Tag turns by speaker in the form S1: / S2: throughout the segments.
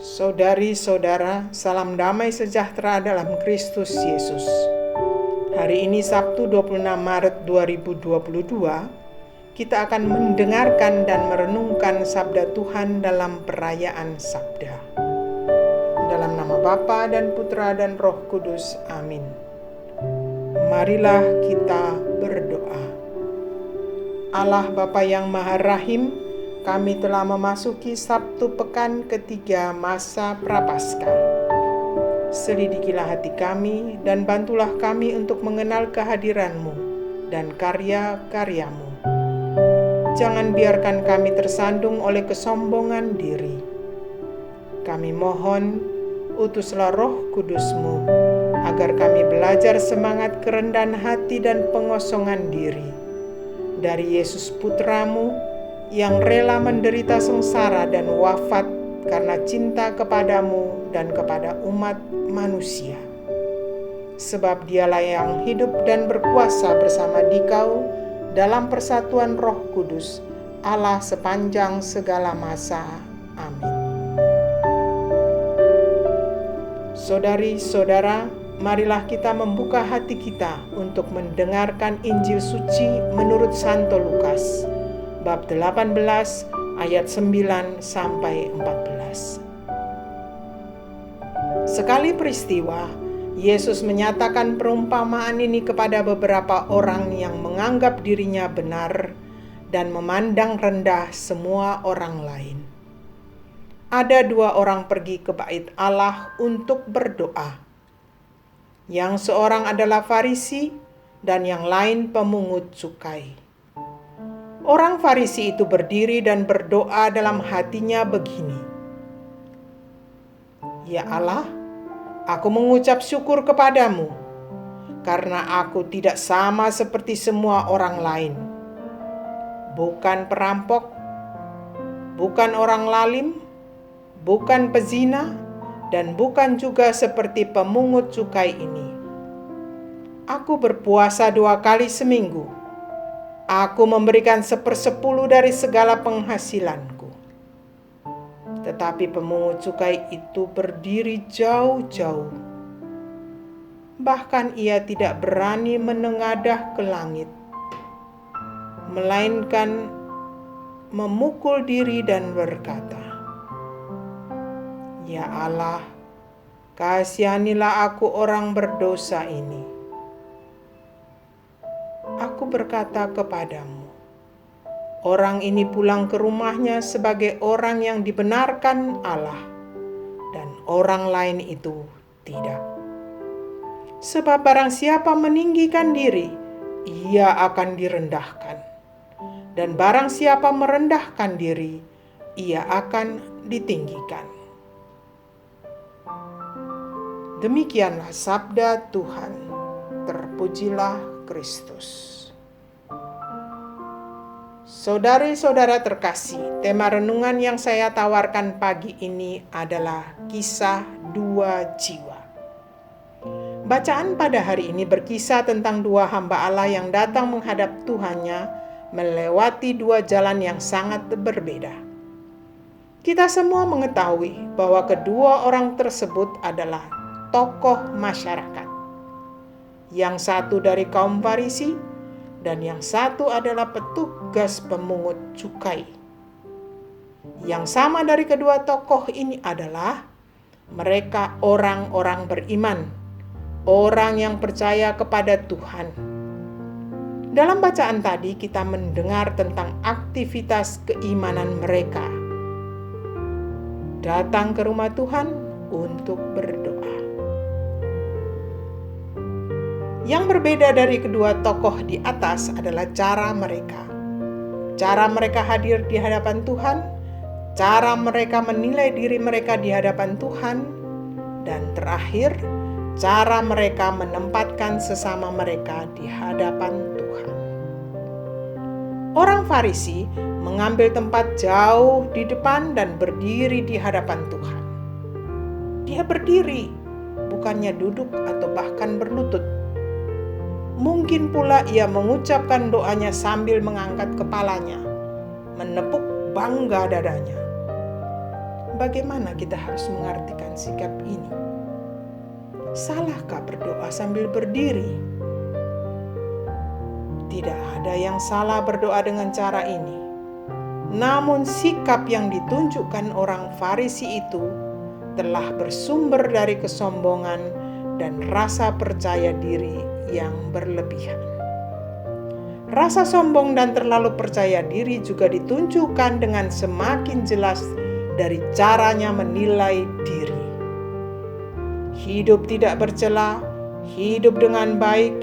S1: Saudari-saudara, salam damai sejahtera dalam Kristus Yesus. Hari ini Sabtu 26 Maret 2022, kita akan mendengarkan dan merenungkan sabda Tuhan dalam perayaan Sabda. Dalam nama Bapa dan Putra dan Roh Kudus, amin. Marilah kita berdoa. Allah Bapa yang Maha Rahim, kami telah memasuki Sabtu pekan ketiga masa Prapaskah. Selidikilah hati kami dan bantulah kami untuk mengenal kehadiran-Mu dan karya-karya-Mu. Jangan biarkan kami tersandung oleh kesombongan diri. Kami mohon, utuslah Roh Kudus-Mu agar kami belajar semangat kerendahan hati dan pengosongan diri dari Yesus Putra-Mu yang rela menderita sengsara dan wafat karena cinta kepadamu dan kepada umat manusia. Sebab dialah yang hidup dan berkuasa bersama Dikau dalam persatuan Roh Kudus, Allah sepanjang segala masa. Amin. Saudari-saudara, marilah kita membuka hati kita untuk mendengarkan Injil suci menurut Santo Lukas, bab 18 ayat 9 sampai 14. Sekali peristiwa, Yesus menyatakan perumpamaan ini kepada beberapa orang yang menganggap dirinya benar dan memandang rendah semua orang lain. Ada dua orang pergi ke bait Allah untuk berdoa. Yang seorang adalah Farisi dan yang lain pemungut cukai. Orang Farisi itu berdiri dan berdoa dalam hatinya begini, "Ya Allah, aku mengucap syukur kepadamu, karena aku tidak sama seperti semua orang lain. Bukan perampok, bukan orang lalim, bukan pezina, dan bukan juga seperti pemungut cukai ini. Aku berpuasa 2 kali seminggu. Aku memberikan 1/10 dari segala penghasilanku." Tetapi pemungut cukai itu berdiri jauh-jauh. Bahkan ia tidak berani menengadah ke langit, melainkan memukul diri dan berkata, "Ya Allah, kasihanilah aku orang berdosa ini." Aku berkata kepadamu, orang ini pulang ke rumahnya sebagai orang yang dibenarkan Allah, dan orang lain itu tidak. Sebab barang siapa meninggikan diri, ia akan direndahkan. Dan barang siapa merendahkan diri, ia akan ditinggikan. Demikianlah sabda Tuhan. Terpujilah Kristus. Saudari-saudara terkasih, tema renungan yang saya tawarkan pagi ini adalah kisah 2 jiwa. Bacaan pada hari ini berkisah tentang 2 hamba Allah yang datang menghadap Tuhannya melewati 2 jalan yang sangat berbeda. Kita semua mengetahui bahwa kedua orang tersebut adalah tokoh masyarakat. Yang satu dari kaum Farisi dan yang satu adalah petugas pemungut cukai. Yang sama dari kedua tokoh ini adalah mereka orang-orang beriman, orang yang percaya kepada Tuhan. Dalam bacaan tadi kita mendengar tentang aktivitas keimanan mereka. Datang ke rumah Tuhan untuk berdoa. Yang berbeda dari kedua tokoh di atas adalah cara mereka. Cara mereka hadir di hadapan Tuhan, cara mereka menilai diri mereka di hadapan Tuhan, dan terakhir, cara mereka menempatkan sesama mereka di hadapan Tuhan. Orang Farisi mengambil tempat jauh di depan dan berdiri di hadapan Tuhan. Dia berdiri, bukannya duduk atau bahkan berlutut. Mungkin pula ia mengucapkan doanya sambil mengangkat kepalanya, menepuk bangga dadanya. Bagaimana kita harus mengartikan sikap ini? Salahkah berdoa sambil berdiri? Tidak ada yang salah berdoa dengan cara ini. Namun sikap yang ditunjukkan orang Farisi itu telah bersumber dari kesombongan dan rasa percaya diri yang berlebihan. Rasa sombong dan terlalu percaya diri juga ditunjukkan dengan semakin jelas dari caranya menilai diri. Hidup tidak bercela, hidup dengan baik,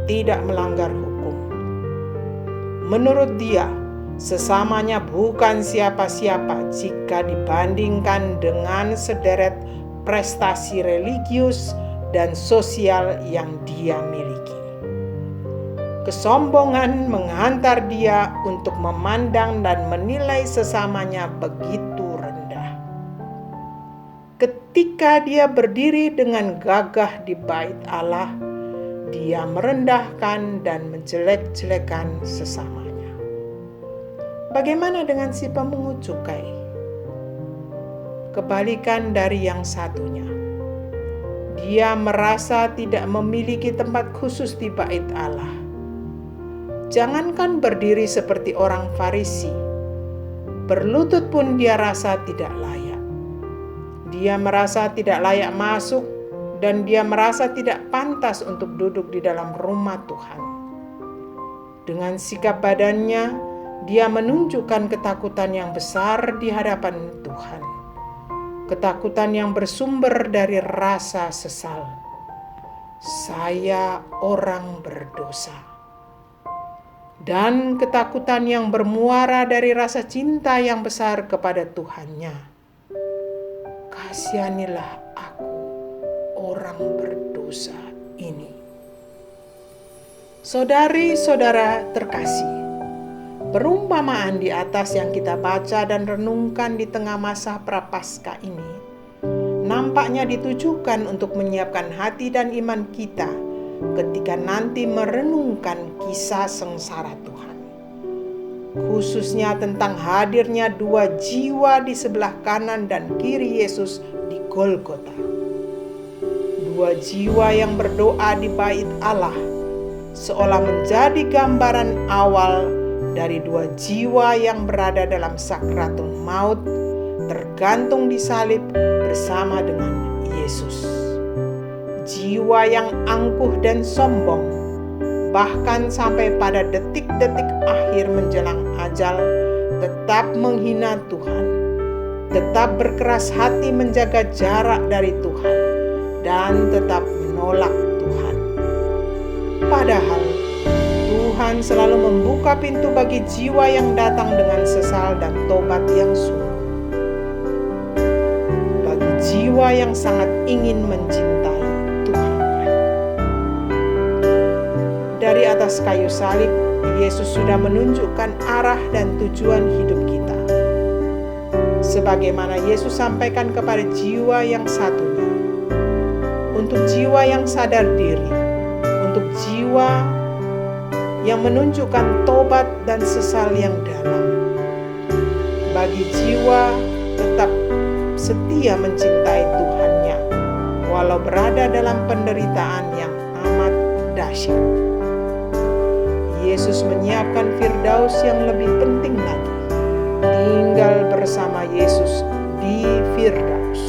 S1: tidak melanggar hukum. Menurut dia, sesamanya bukan siapa-siapa jika dibandingkan dengan sederet prestasi religius dan sosial yang dia miliki. Kesombongan menghantar dia untuk memandang dan menilai sesamanya begitu rendah. Ketika dia berdiri dengan gagah di bait Allah, dia merendahkan dan menjelek-jelekan sesamanya. Bagaimana dengan si pemungut cukai? Kebalikan dari yang satunya. Dia merasa tidak memiliki tempat khusus di bait Allah. Jangankan berdiri seperti orang Farisi, berlutut pun dia rasa tidak layak. Dia merasa tidak layak masuk dan dia merasa tidak pantas untuk duduk di dalam rumah Tuhan. Dengan sikap badannya, dia menunjukkan ketakutan yang besar di hadapan Tuhan. Ketakutan yang bersumber dari rasa sesal. Saya orang berdosa. Dan ketakutan yang bermuara dari rasa cinta yang besar kepada Tuhannya. Kasihanilah aku, orang berdosa ini. Saudari-saudara terkasih, perumpamaan di atas yang kita baca dan renungkan di tengah masa Prapaskah ini nampaknya ditujukan untuk menyiapkan hati dan iman kita ketika nanti merenungkan kisah sengsara Tuhan. Khususnya tentang hadirnya dua jiwa di sebelah kanan dan kiri Yesus di Golgota. Dua jiwa yang berdoa di bait Allah seolah menjadi gambaran awal dari dua jiwa yang berada dalam sakratul maut, tergantung di salib bersama dengan Yesus. Jiwa yang angkuh dan sombong, bahkan sampai pada detik-detik akhir menjelang ajal, tetap menghina Tuhan, tetap berkeras hati menjaga jarak dari Tuhan, dan tetap menolak Tuhan. Padahal Tuhan selalu membuka pintu bagi jiwa yang datang dengan sesal dan tobat yang sungguh. Bagi jiwa yang sangat ingin mencintai Tuhannya. Dari atas kayu salib, Yesus sudah menunjukkan arah dan tujuan hidup kita. Sebagaimana Yesus sampaikan kepada jiwa yang satunya. Untuk jiwa yang sadar diri, untuk jiwa yang menunjukkan tobat dan sesal yang dalam. Bagi jiwa tetap setia mencintai Tuhannya, walau berada dalam penderitaan yang amat dahsyat. Yesus menyiapkan Firdaus yang lebih penting lagi, tinggal bersama Yesus di Firdaus.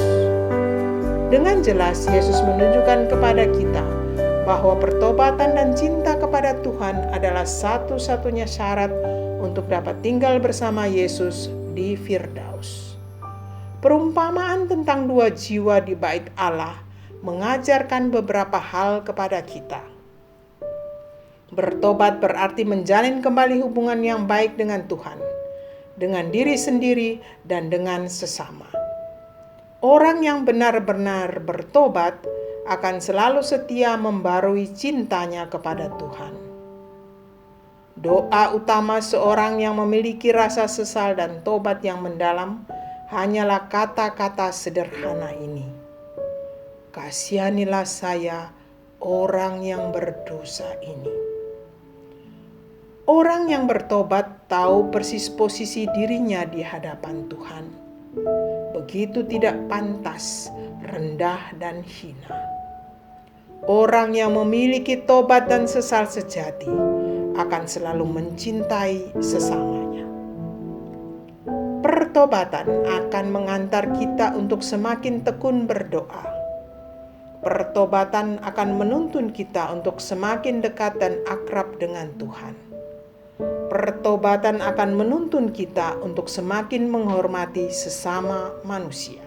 S1: Dengan jelas Yesus menunjukkan kepada kita bahwa pertobatan dan cinta kepada Tuhan adalah satu-satunya syarat untuk dapat tinggal bersama Yesus di Firdaus. Perumpamaan tentang dua jiwa di bait Allah mengajarkan beberapa hal kepada kita. Bertobat berarti menjalin kembali hubungan yang baik dengan Tuhan, dengan diri sendiri dan dengan sesama. Orang yang benar-benar bertobat akan selalu setia membarui cintanya kepada Tuhan. Doa utama seorang yang memiliki rasa sesal dan tobat yang mendalam hanyalah kata-kata sederhana ini. Kasihanilah saya, orang yang berdosa ini. Orang yang bertobat tahu persis posisi dirinya di hadapan Tuhan. begitu tidak pantas, rendah dan hina. Orang yang memiliki tobat dan sesal sejati akan selalu mencintai sesamanya. Pertobatan akan mengantar kita untuk semakin tekun berdoa. Pertobatan akan menuntun kita untuk semakin dekat dan akrab dengan Tuhan. Pertobatan akan menuntun kita untuk semakin menghormati sesama manusia.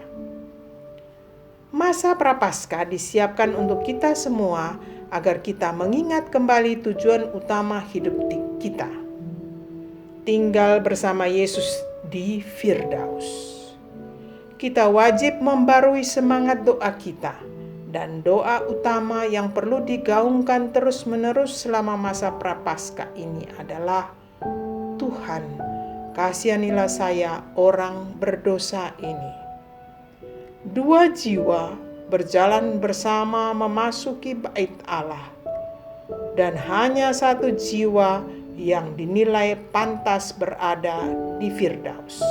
S1: Masa Prapaskah disiapkan untuk kita semua agar kita mengingat kembali tujuan utama hidup kita. Tinggal bersama Yesus di Firdaus. Kita wajib membarui semangat doa kita, dan doa utama yang perlu digaungkan terus-menerus selama masa Prapaskah ini adalah, Tuhan, kasihanilah saya orang berdosa ini. 2 jiwa berjalan bersama memasuki bait Allah, dan hanya 1 jiwa yang dinilai pantas berada di Firdaus.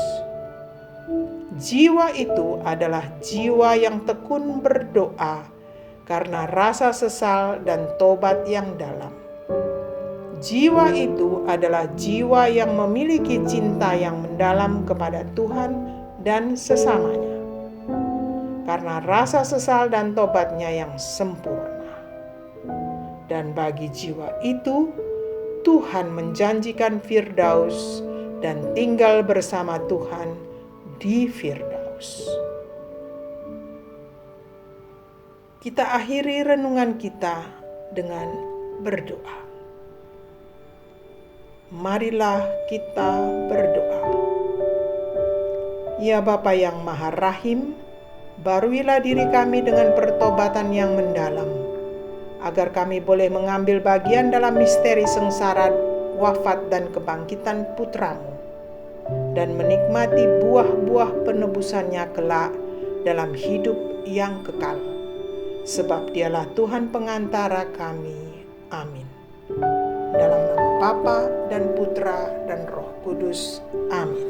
S1: Jiwa itu adalah jiwa yang tekun berdoa karena rasa sesal dan tobat yang dalam. Jiwa itu adalah jiwa yang memiliki cinta yang mendalam kepada Tuhan dan sesamanya, karena rasa sesal dan tobatnya yang sempurna. Dan bagi jiwa itu, Tuhan menjanjikan Firdaus dan tinggal bersama Tuhan di Firdaus. Kita akhiri renungan kita dengan berdoa. Marilah kita berdoa. Ya Bapa yang Maha Rahim, baruilah diri kami dengan pertobatan yang mendalam, agar kami boleh mengambil bagian dalam misteri sengsara, wafat dan kebangkitan Putra-Mu, dan menikmati buah-buah penebusannya kelak dalam hidup yang kekal. Sebab Dialah Tuhan pengantara kami. Amin. Dalam nama Bapa dan Putra dan Roh Kudus. Amin.